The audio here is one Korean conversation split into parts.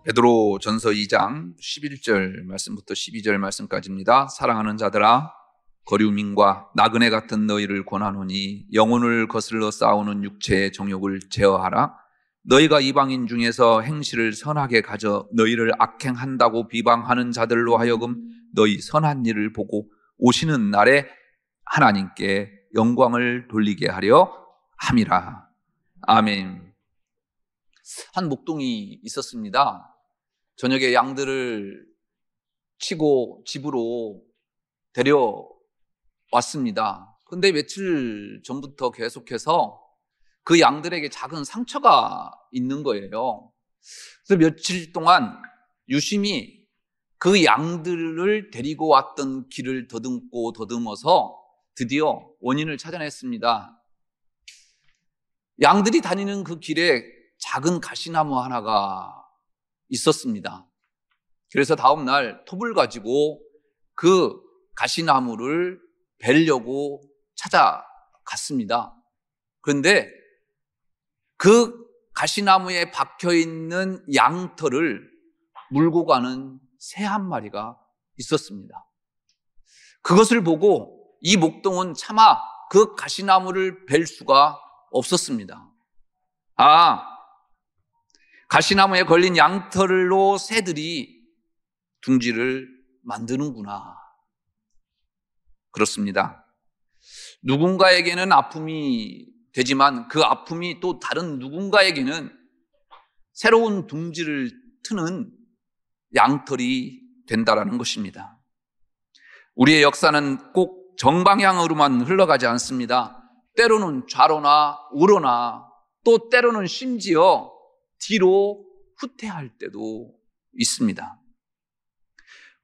베드로 전서 2장 11절 말씀부터 12절 말씀까지입니다. 사랑하는 자들아, 거류민과 나그네 같은 너희를 권하노니 영혼을 거슬러 싸우는 육체의 정욕을 제어하라. 너희가 이방인 중에서 행실을 선하게 가져 너희를 악행한다고 비방하는 자들로 하여금 너희 선한 일을 보고 오시는 날에 하나님께 영광을 돌리게 하려 함이라. 아멘. 한 목동이 있었습니다. 저녁에 양들을 치고 집으로 데려왔습니다. 근데 며칠 전부터 계속해서 그 양들에게 작은 상처가 있는 거예요. 그래서 며칠 동안 유심히 그 양들을 데리고 왔던 길을 더듬고 더듬어서 드디어 원인을 찾아냈습니다. 양들이 다니는 그 길에 작은 가시나무 하나가 있었습니다. 그래서 다음 날 톱을 가지고 그 가시나무를 베려고 찾아갔습니다. 그런데 그 가시나무에 박혀있는 양털을 물고 가는 새 한 마리가 있었습니다. 그것을 보고 이 목동은 차마 그 가시나무를 벨 수가 없었습니다. 가시나무에 걸린 양털로 새들이 둥지를 만드는구나. 그렇습니다. 누군가에게는 아픔이 되지만 그 아픔이 또 다른 누군가에게는 새로운 둥지를 트는 양털이 된다라는 것입니다. 우리의 역사는 꼭 정방향으로만 흘러가지 않습니다. 때로는 좌로나 우로나 또 때로는 심지어 뒤로 후퇴할 때도 있습니다.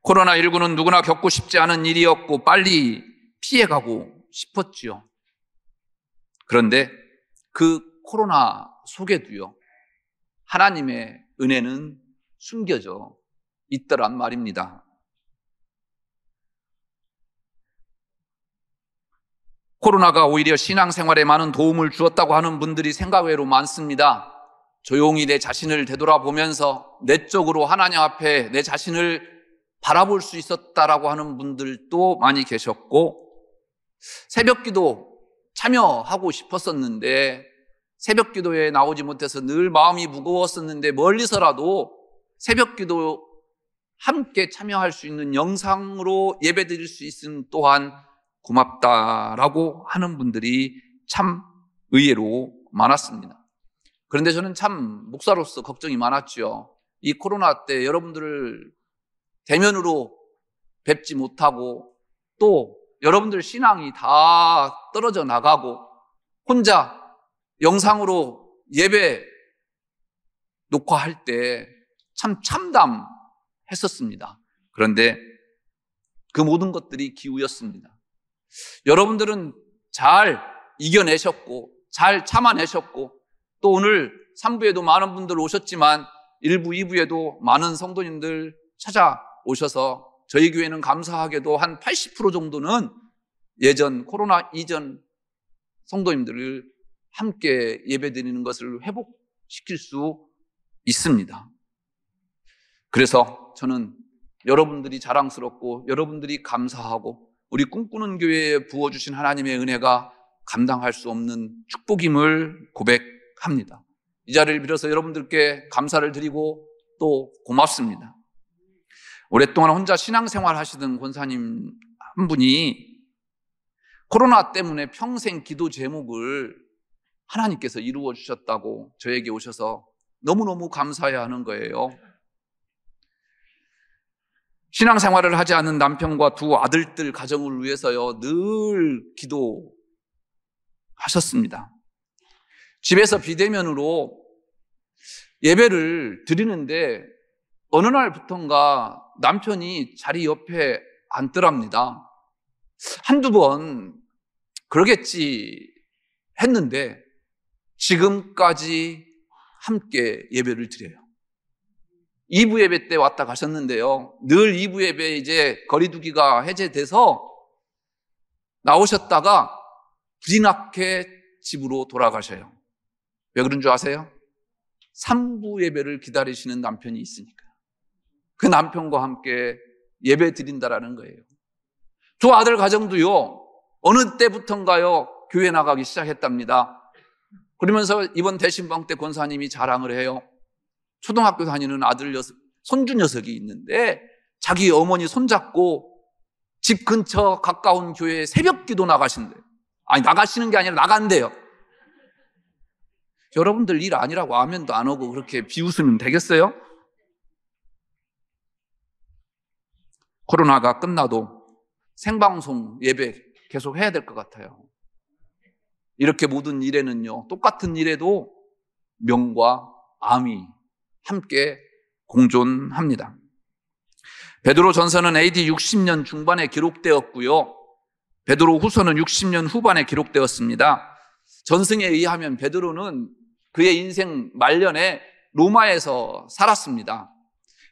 코로나19는 누구나 겪고 싶지 않은 일이었고 빨리 피해가고 싶었지요. 그런데 그 코로나 속에도요, 하나님의 은혜는 숨겨져 있더란 말입니다. 코로나가 오히려 신앙생활에 많은 도움을 주었다고 하는 분들이 생각 외로 많습니다. 조용히 내 자신을 되돌아보면서 내적으로 하나님 앞에 내 자신을 바라볼 수 있었다라고 하는 분들도 많이 계셨고, 새벽기도 참여하고 싶었었는데 새벽기도에 나오지 못해서 늘 마음이 무거웠었는데 멀리서라도 새벽기도 함께 참여할 수 있는 영상으로 예배드릴 수 있음 또한 고맙다라고 하는 분들이 참 의외로 많았습니다. 그런데 저는 참 목사로서 걱정이 많았죠. 이 코로나 때 여러분들을 대면으로 뵙지 못하고 또 여러분들 신앙이 다 떨어져 나가고 혼자 영상으로 예배 녹화할 때 참 참담했었습니다. 그런데 그 모든 것들이 기우였습니다. 여러분들은 잘 이겨내셨고 잘 참아내셨고 또 오늘 3부에도 많은 분들 오셨지만 1부, 2부에도 많은 성도님들 찾아오셔서 저희 교회는 감사하게도 한 80% 정도는 예전 코로나 이전 성도님들을 함께 예배드리는 것을 회복시킬 수 있습니다. 그래서 저는 여러분들이 자랑스럽고 여러분들이 감사하고 우리 꿈꾸는 교회에 부어주신 하나님의 은혜가 감당할 수 없는 축복임을 고백합니다. 이 자리를 빌어서 여러분들께 감사를 드리고 또 고맙습니다. 오랫동안 혼자 신앙생활 하시던 권사님 한 분이 코로나 때문에 평생 기도 제목을 하나님께서 이루어 주셨다고 저에게 오셔서 너무너무 감사해야 하는 거예요. 신앙생활을 하지 않는 남편과 두 아들들 가정을 위해서요 늘 기도하셨습니다. 집에서 비대면으로 예배를 드리는데 어느 날부턴가 남편이 자리 옆에 앉더랍니다. 한두 번 그러겠지 했는데 지금까지 함께 예배를 드려요. 2부 예배 때 왔다 가셨는데요. 늘 2부 예배 이제 거리두기가 해제돼서 나오셨다가 불이 나게 집으로 돌아가셔요. 왜 그런 줄 아세요? 산부 예배를 기다리시는 남편이 있으니까. 그 남편과 함께 예배 드린다라는 거예요. 두 아들 가정도요, 어느 때부턴가요, 교회 나가기 시작했답니다. 그러면서 이번 대신방 때 권사님이 자랑을 해요. 초등학교 다니는 아들 손주 녀석이 있는데 자기 어머니 손잡고 집 근처 가까운 교회에 새벽 기도 나가신대요. 아니, 나가시는 게 아니라 나간대요. 여러분들 일 아니라고 아멘도 안 하고 그렇게 비웃으면 되겠어요? 코로나가 끝나도 생방송 예배 계속 해야 될 것 같아요. 이렇게 모든 일에는요, 똑같은 일에도 명과 암이 함께 공존합니다. 베드로 전서는 AD 60년 중반에 기록되었고요. 베드로 후서는 60년 후반에 기록되었습니다. 전승에 의하면 베드로는 그의 인생 말년에 로마에서 살았습니다.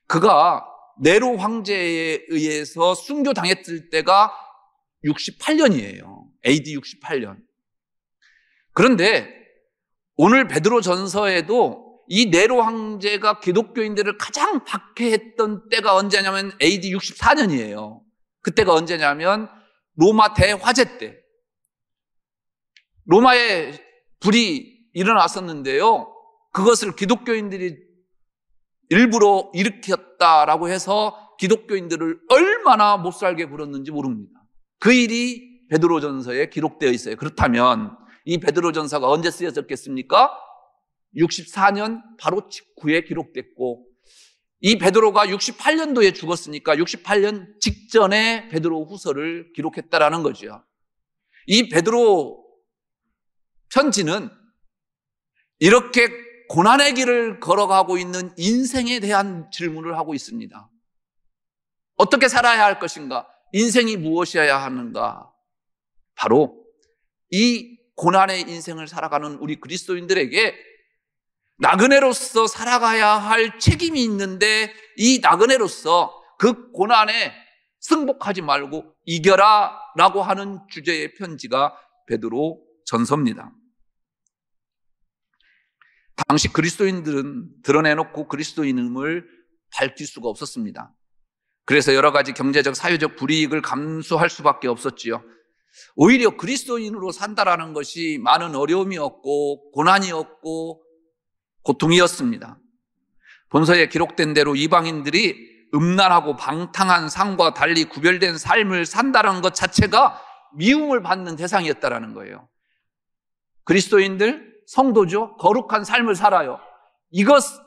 그가 네로 황제에 의해서 순교당했을 때가 68년이에요. AD 68년. 그런데 오늘 베드로 전서에도 이 네로 황제가 기독교인들을 가장 박해했던 때가 언제냐면 AD 64년이에요. 그때가 언제냐면 로마 대화재 때. 로마에 불이 일어났었는데요. 그것을 기독교인들이 일부러 일으켰다라고 해서 기독교인들을 얼마나 못살게 굴었는지 모릅니다. 그 일이 베드로전서에 기록되어 있어요. 그렇다면 이 베드로전서가 언제 쓰여졌겠습니까? 64년 바로 직후에 기록됐고, 이 베드로가 68년도에 죽었으니까 68년 직전에 베드로 후서를 기록했다라는 거죠. 이 베드로 편지는 이렇게 고난의 길을 걸어가고 있는 인생에 대한 질문을 하고 있습니다. 어떻게 살아야 할 것인가? 인생이 무엇이어야 하는가? 바로 이 고난의 인생을 살아가는 우리 그리스도인들에게 나그네로서 살아가야 할 책임이 있는데, 이 나그네로서 그 고난에 승복하지 말고 이겨라 라고 하는 주제의 편지가 베드로 전서입니다. 당시 그리스도인들은 드러내놓고 그리스도인임을 밝힐 수가 없었습니다. 그래서 여러 가지 경제적, 사회적 불이익을 감수할 수밖에 없었지요. 오히려 그리스도인으로 산다라는 것이 많은 어려움이었고 고난이었고 고통이었습니다. 본서에 기록된 대로 이방인들이 음란하고 방탕한 삶과 달리 구별된 삶을 산다는 것 자체가 미움을 받는 대상이었다라는 거예요. 그리스도인들, 성도죠, 거룩한 삶을 살아요. 이것이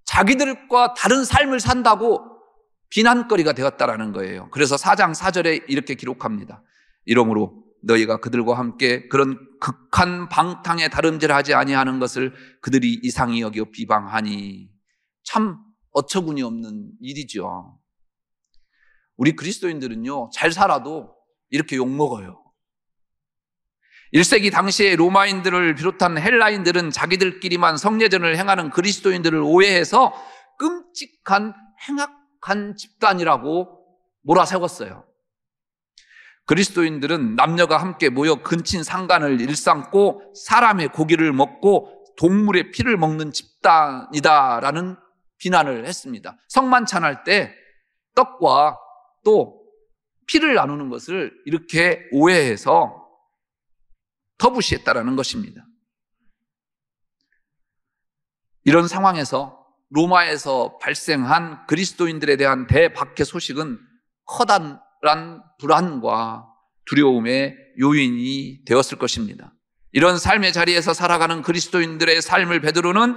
자기들과 다른 삶을 산다고 비난거리가 되었다라는 거예요. 그래서 4장 4절에 이렇게 기록합니다. 이러므로 너희가 그들과 함께 그런 극한 방탕에 다름질하지 아니하는 것을 그들이 이상히 여겨 비방하니. 참 어처구니 없는 일이죠. 우리 그리스도인들은요, 잘 살아도 이렇게 욕먹어요. 1세기 당시에 로마인들을 비롯한 헬라인들은 자기들끼리만 성례전을 행하는 그리스도인들을 오해해서 끔찍한 행악한 집단이라고 몰아세웠어요. 그리스도인들은 남녀가 함께 모여 근친 상간을 일삼고 사람의 고기를 먹고 동물의 피를 먹는 집단이다라는 비난을 했습니다. 성만찬할 때 떡과 또 피를 나누는 것을 이렇게 오해해서 터부시했다라는 것입니다. 이런 상황에서 로마에서 발생한 그리스도인들에 대한 대박해 소식은 커다란 불안과 두려움의 요인이 되었을 것입니다. 이런 삶의 자리에서 살아가는 그리스도인들의 삶을 베드로는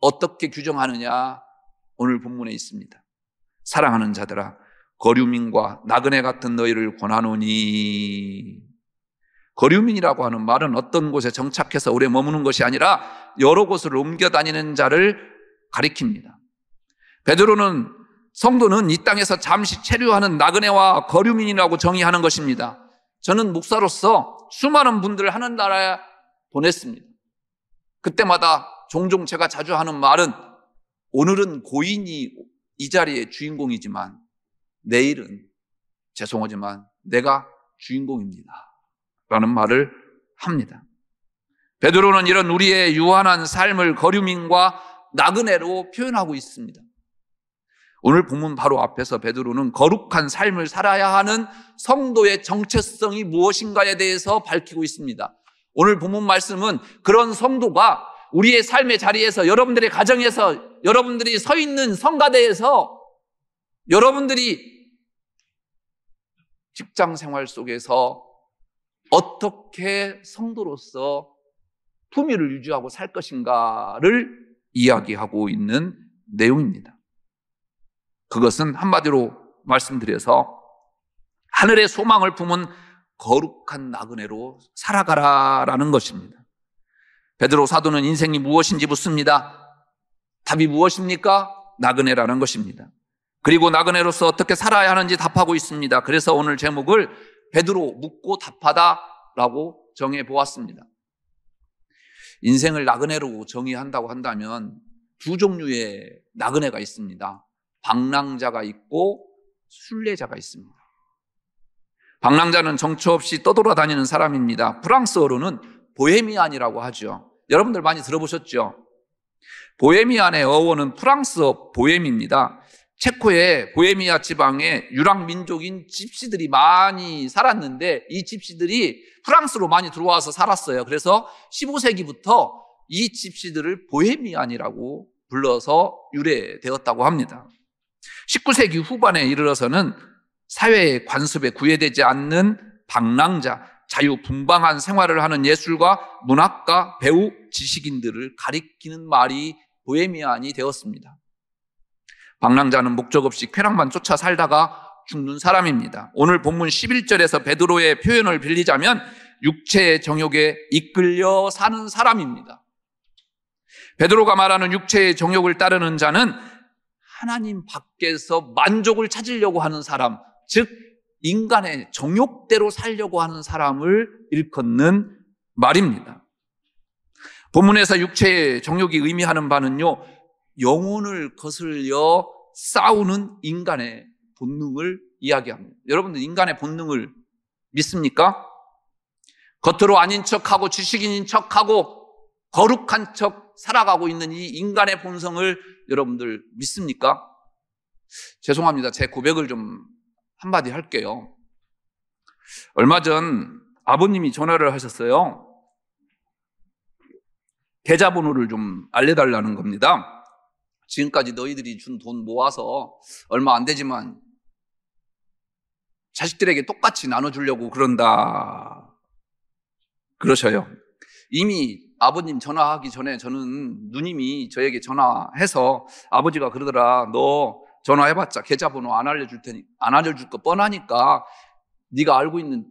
어떻게 규정하느냐, 오늘 본문에 있습니다. 사랑하는 자들아, 거류민과 나그네 같은 너희를 권하노니. 거류민이라고 하는 말은 어떤 곳에 정착해서 오래 머무는 것이 아니라 여러 곳을 옮겨 다니는 자를 가리킵니다. 베드로는 성도는 이 땅에서 잠시 체류하는 나그네와 거류민이라고 정의하는 것입니다. 저는 목사로서 수많은 분들을 하는 나라에 보냈습니다. 그때마다 종종 제가 자주 하는 말은, 오늘은 고인이 이 자리의 주인공이지만 내일은 죄송하지만 내가 주인공입니다 말을 합니다. 베드로는 이런 우리의 유한한 삶을 거류민과 나그네로 표현하고 있습니다. 오늘 본문 바로 앞에서 베드로는 거룩한 삶을 살아야 하는 성도의 정체성이 무엇인가에 대해서 밝히고 있습니다. 오늘 본문 말씀은 그런 성도가 우리의 삶의 자리에서, 여러분들의 가정에서, 여러분들이 서 있는 성가대에서, 여러분들이 직장 생활 속에서 어떻게 성도로서 품위를 유지하고 살 것인가를 이야기하고 있는 내용입니다. 그것은 한마디로 말씀드려서 하늘의 소망을 품은 거룩한 나그네로 살아가라라는 것입니다. 베드로 사도는 인생이 무엇인지 묻습니다. 답이 무엇입니까? 나그네라는 것입니다. 그리고 나그네로서 어떻게 살아야 하는지 답하고 있습니다. 그래서 오늘 제목을 베드로 묻고 답하다라고 정해보았습니다. 인생을 나그네로 정의한다고 한다면 두 종류의 나그네가 있습니다. 방랑자가 있고 순례자가 있습니다. 방랑자는 정처 없이 떠돌아다니는 사람입니다. 프랑스어로는 보헤미안이라고 하죠. 여러분들 많이 들어보셨죠? 보헤미안의 어원은 프랑스어 보헤미입니다. 체코의 보헤미아 지방에 유랑 민족인 집시들이 많이 살았는데 이 집시들이 프랑스로 많이 들어와서 살았어요. 그래서 15세기부터 이 집시들을 보헤미안이라고 불러서 유래되었다고 합니다. 19세기 후반에 이르러서는 사회의 관습에 구애되지 않는 방랑자, 자유분방한 생활을 하는 예술가, 문학가, 배우, 지식인들을 가리키는 말이 보헤미안이 되었습니다. 방랑자는 목적 없이 쾌락만 쫓아 살다가 죽는 사람입니다. 오늘 본문 11절에서 베드로의 표현을 빌리자면 육체의 정욕에 이끌려 사는 사람입니다. 베드로가 말하는 육체의 정욕을 따르는 자는 하나님 밖에서 만족을 찾으려고 하는 사람, 즉 인간의 정욕대로 살려고 하는 사람을 일컫는 말입니다. 본문에서 육체의 정욕이 의미하는 바는요, 영혼을 거슬려 싸우는 인간의 본능을 이야기합니다. 여러분들 인간의 본능을 믿습니까? 겉으로 아닌 척하고 지식인인 척하고 거룩한 척 살아가고 있는 이 인간의 본성을 여러분들 믿습니까? 죄송합니다. 제 고백을 좀 한마디 할게요. 얼마 전 아버님이 전화를 하셨어요. 계좌번호를 좀 알려달라는 겁니다. 지금까지 너희들이 준 돈 모아서 얼마 안 되지만 자식들에게 똑같이 나눠주려고 그런다 그러셔요. 이미 아버님 전화하기 전에 저는 누님이 저에게 전화해서 아버지가 그러더라. 너 전화해봤자 계좌번호 안 알려줄 거 뻔하니까 네가 알고 있는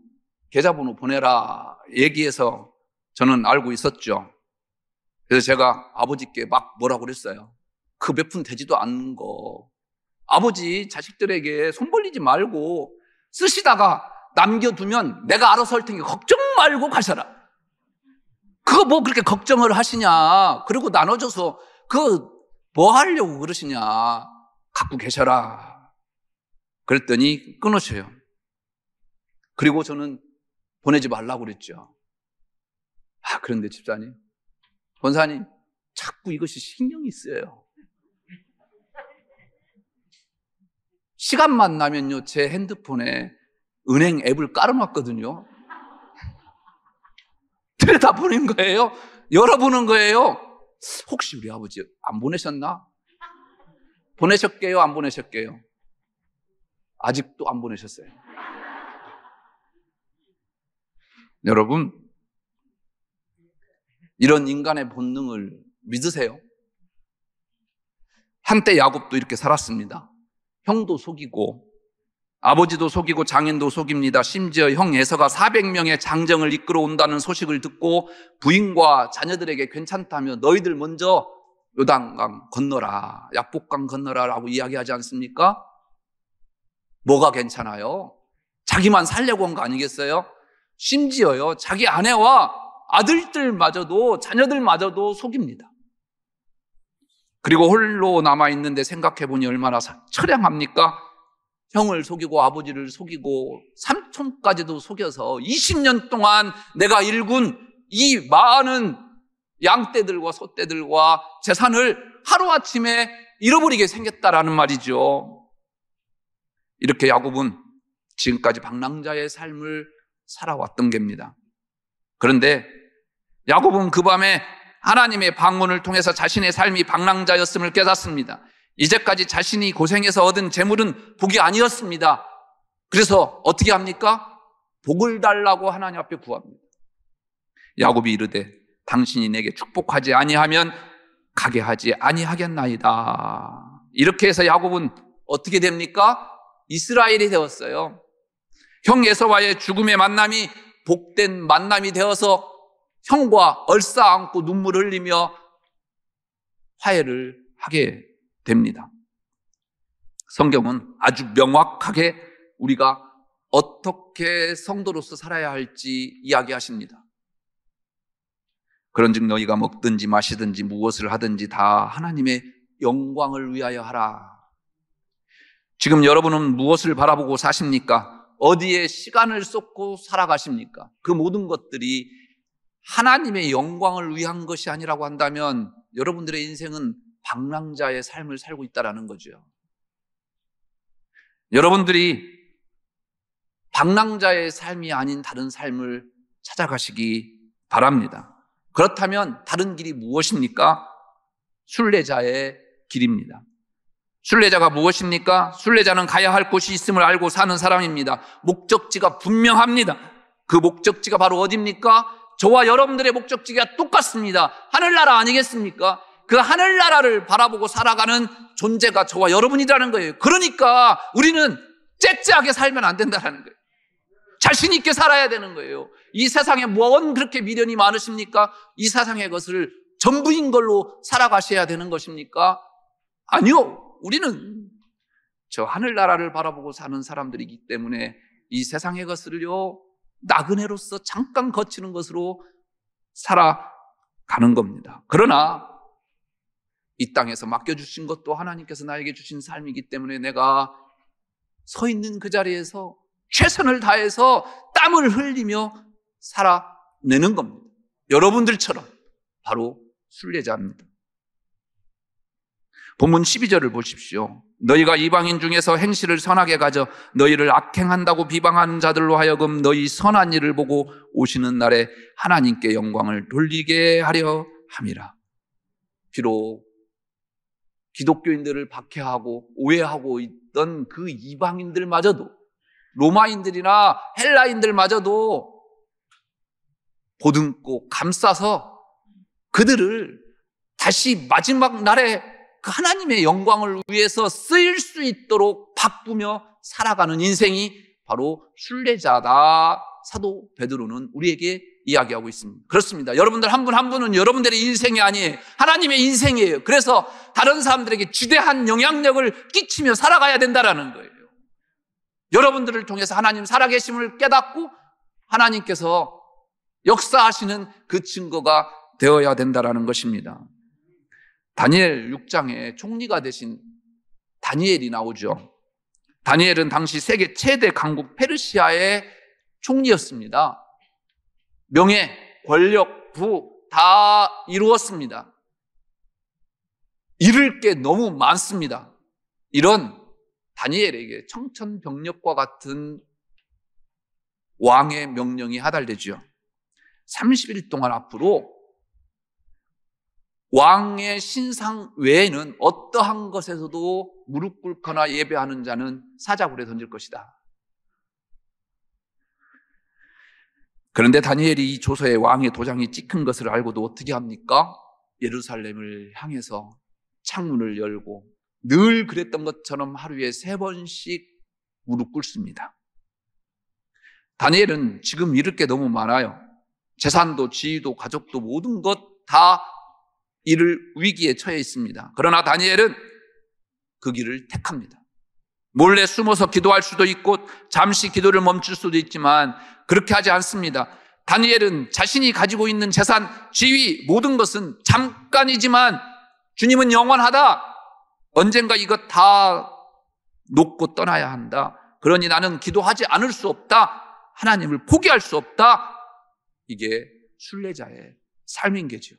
계좌번호 보내라 얘기해서 저는 알고 있었죠. 그래서 제가 아버지께 막 뭐라고 그랬어요. 그 몇 푼 되지도 않는 거. 아버지 자식들에게 손 벌리지 말고 쓰시다가 남겨두면 내가 알아서 할 테니까 걱정 말고 가셔라. 그거 뭐 그렇게 걱정을 하시냐. 그리고 나눠줘서 그거 뭐 하려고 그러시냐. 갖고 계셔라. 그랬더니 끊으셔요. 그리고 저는 보내지 말라고 그랬죠. 그런데 집사님, 권사님, 자꾸 이것이 신경이 쓰여요. 시간만 나면요, 제 핸드폰에 은행 앱을 깔아놨거든요. 들여다 보낸 거예요. 열어보는 거예요. 혹시 우리 아버지 안 보내셨나? 보내셨게요? 안 보내셨게요? 아직도 안 보내셨어요. 여러분, 이런 인간의 본능을 믿으세요? 한때 야곱도 이렇게 살았습니다. 형도 속이고 아버지도 속이고 장인도 속입니다. 심지어 형 에서가 400명의 장정을 이끌어 온다는 소식을 듣고 부인과 자녀들에게 괜찮다며 너희들 먼저 요단강 건너라, 약복강 건너라 라고 이야기하지 않습니까? 뭐가 괜찮아요? 자기만 살려고 한 거 아니겠어요? 심지어요, 자기 아내와 아들들마저도, 자녀들마저도 속입니다. 그리고 홀로 남아있는데 생각해보니 얼마나 처량합니까? 형을 속이고 아버지를 속이고 삼촌까지도 속여서 20년 동안 내가 일군 이 많은 양떼들과 소떼들과 재산을 하루아침에 잃어버리게 생겼다라는 말이죠. 이렇게 야곱은 지금까지 방랑자의 삶을 살아왔던 겁니다. 그런데 야곱은 그 밤에 하나님의 방문을 통해서 자신의 삶이 방랑자였음을 깨닫습니다. 이제까지 자신이 고생해서 얻은 재물은 복이 아니었습니다. 그래서 어떻게 합니까? 복을 달라고 하나님 앞에 구합니다. 야곱이 이르되 당신이 내게 축복하지 아니하면 가게 하지 아니하겠나이다. 이렇게 해서 야곱은 어떻게 됩니까? 이스라엘이 되었어요. 형 에서와의 죽음의 만남이 복된 만남이 되어서 형과 얼싸안고 눈물 흘리며 화해를 하게 됩니다. 성경은 아주 명확하게 우리가 어떻게 성도로서 살아야 할지 이야기하십니다. 그런즉 너희가 먹든지 마시든지 무엇을 하든지 다 하나님의 영광을 위하여 하라. 지금 여러분은 무엇을 바라보고 사십니까? 어디에 시간을 쏟고 살아가십니까? 그 모든 것들이 하나님의 영광을 위한 것이 아니라고 한다면 여러분들의 인생은 방랑자의 삶을 살고 있다는 거죠. 여러분들이 방랑자의 삶이 아닌 다른 삶을 찾아가시기 바랍니다. 그렇다면 다른 길이 무엇입니까? 순례자의 길입니다. 순례자가 무엇입니까? 순례자는 가야 할 곳이 있음을 알고 사는 사람입니다. 목적지가 분명합니다. 그 목적지가 바로 어디입니까? 저와 여러분들의 목적지가 똑같습니다. 하늘나라 아니겠습니까? 그 하늘나라를 바라보고 살아가는 존재가 저와 여러분이라는 거예요. 그러니까 우리는 째째하게 살면 안 된다는 거예요. 자신 있게 살아야 되는 거예요. 이 세상에 뭔 그렇게 미련이 많으십니까? 이 세상의 것을 전부인 걸로 살아가셔야 되는 것입니까? 아니요. 우리는 저 하늘나라를 바라보고 사는 사람들이기 때문에 이 세상의 것을요 나그네로서 잠깐 거치는 것으로 살아가는 겁니다. 그러나 이 땅에서 맡겨주신 것도 하나님께서 나에게 주신 삶이기 때문에 내가 서 있는 그 자리에서 최선을 다해서 땀을 흘리며 살아내는 겁니다. 여러분들처럼 바로 순례자입니다. 본문 12절을 보십시오. 너희가 이방인 중에서 행실을 선하게 가져 너희를 악행한다고 비방하는 자들로 하여금 너희 선한 일을 보고 오시는 날에 하나님께 영광을 돌리게 하려 함이라. 비록 기독교인들을 박해하고 오해하고 있던 그 이방인들마저도, 로마인들이나 헬라인들마저도 보듬고 감싸서 그들을 다시 마지막 날에 그 하나님의 영광을 위해서 쓰일 수 있도록 바꾸며 살아가는 인생이 바로 순례자다. 사도 베드로는 우리에게 이야기하고 있습니다. 그렇습니다. 여러분들 한 분 한 분은 여러분들의 인생이 아니에요. 하나님의 인생이에요. 그래서 다른 사람들에게 지대한 영향력을 끼치며 살아가야 된다는 거예요. 여러분들을 통해서 하나님 살아계심을 깨닫고 하나님께서 역사하시는 그 증거가 되어야 된다는 것입니다. 다니엘 6장에 총리가 되신 다니엘이 나오죠. 다니엘은 당시 세계 최대 강국 페르시아의 총리였습니다. 명예, 권력, 부 다 이루었습니다. 이룰 게 너무 많습니다. 이런 다니엘에게 청천벽력과 같은 왕의 명령이 하달되죠. 30일 동안 앞으로 왕의 신상 외에는 어떠한 것에서도 무릎 꿇거나 예배하는 자는 사자굴에 던질 것이다. 그런데 다니엘이 이 조서에 왕의 도장이 찍힌 것을 알고도 어떻게 합니까? 예루살렘을 향해서 창문을 열고 늘 그랬던 것처럼 하루에 3번씩 무릎 꿇습니다. 다니엘은 지금 잃을 게 너무 많아요. 재산도 지위도 가족도 모든 것 다 잃을 위기에 처해 있습니다. 그러나 다니엘은 그 길을 택합니다. 몰래 숨어서 기도할 수도 있고 잠시 기도를 멈출 수도 있지만 그렇게 하지 않습니다. 다니엘은 자신이 가지고 있는 재산, 지위, 모든 것은 잠깐이지만 주님은 영원하다. 언젠가 이것 다 놓고 떠나야 한다. 그러니 나는 기도하지 않을 수 없다. 하나님을 포기할 수 없다. 이게 순례자의 삶인 게죠.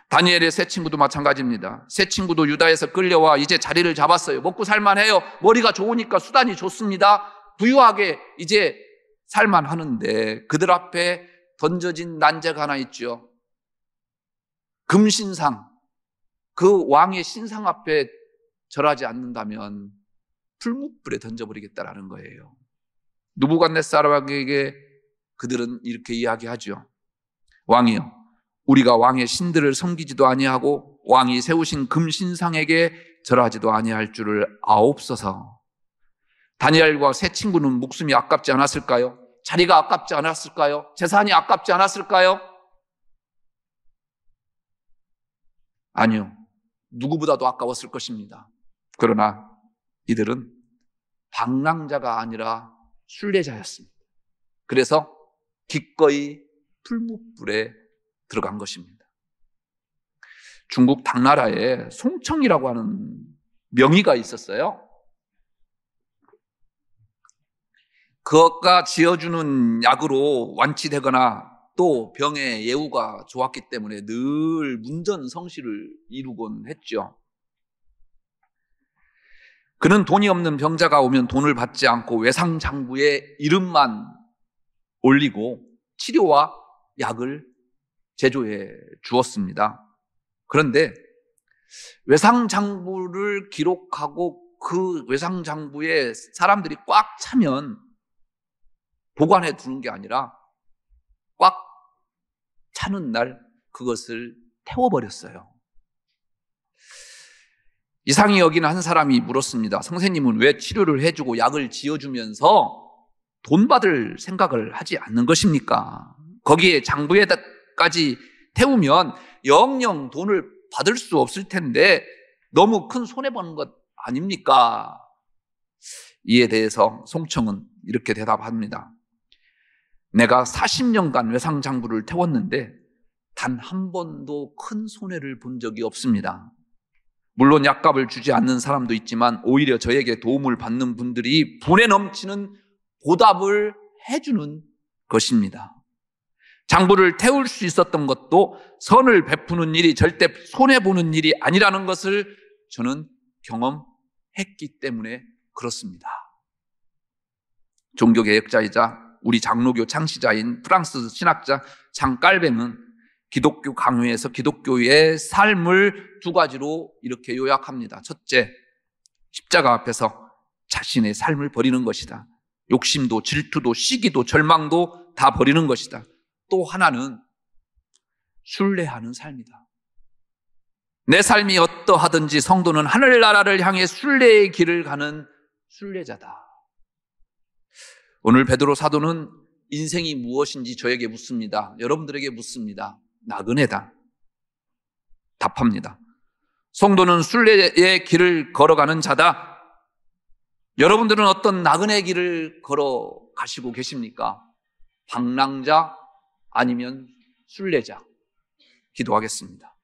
다니엘의 세 친구도 마찬가지입니다. 세 친구도 유다에서 끌려와 이제 자리를 잡았어요. 먹고 살만해요. 머리가 좋으니까 수단이 좋습니다. 부유하게 이제 살만하는데 그들 앞에 던져진 난제가 하나 있죠. 금신상, 그 왕의 신상 앞에 절하지 않는다면 풀무불에 던져버리겠다라는 거예요. 느부갓네살 왕에게 그들은 이렇게 이야기하죠. 왕이여, 우리가 왕의 신들을 섬기지도 아니하고 왕이 세우신 금신상에게 절하지도 아니할 줄을 아옵소서. 다니엘과 세 친구는 목숨이 아깝지 않았을까요? 자리가 아깝지 않았을까요? 재산이 아깝지 않았을까요? 아니요. 누구보다도 아까웠을 것입니다. 그러나 이들은 방랑자가 아니라 순례자였습니다. 그래서 기꺼이 풀무불에 들어간 것입니다. 중국 당나라에 송청이라고 하는 명의가 있었어요. 그것가 지어주는 약으로 완치되거나 또 병의 예후가 좋았기 때문에 늘 문전성시를 이루곤 했죠. 그는 돈이 없는 병자가 오면 돈을 받지 않고 외상장부에 이름만 올리고 치료와 약을 제조해 주었습니다. 그런데 외상장부를 기록하고 그 외상장부에 사람들이 꽉 차면 보관해 두는 게 아니라 꽉 차는 날 그것을 태워버렸어요. 이상히 여기는 한 사람이 물었습니다. 선생님은 왜 치료를 해주고 약을 지어주면서 돈 받을 생각을 하지 않는 것입니까? 거기에 장부에까지 태우면 영영 돈을 받을 수 없을 텐데 너무 큰 손해보는 것 아닙니까? 이에 대해서 송청은 이렇게 대답합니다. 내가 40년간 외상장부를 태웠는데 단 한 번도 큰 손해를 본 적이 없습니다. 물론 약값을 주지 않는 사람도 있지만 오히려 저에게 도움을 받는 분들이 분에 넘치는 보답을 해주는 것입니다. 장부를 태울 수 있었던 것도 선을 베푸는 일이 절대 손해보는 일이 아니라는 것을 저는 경험했기 때문에 그렇습니다. 종교개혁자이자 우리 장로교 창시자인 프랑스 신학자 장 깔뱅은 기독교 강요에서 기독교의 삶을 두 가지로 이렇게 요약합니다. 첫째, 십자가 앞에서 자신의 삶을 버리는 것이다. 욕심도 질투도 시기도 절망도 다 버리는 것이다. 또 하나는 순례하는 삶이다. 내 삶이 어떠하든지 성도는 하늘나라를 향해 순례의 길을 가는 순례자다. 오늘 베드로 사도는 인생이 무엇인지 저에게 묻습니다. 여러분들에게 묻습니다. 나그네다. 답합니다. 성도는 순례의 길을 걸어가는 자다. 여러분들은 어떤 나그네 길을 걸어가시고 계십니까? 방랑자 아니면 순례자? 기도하겠습니다.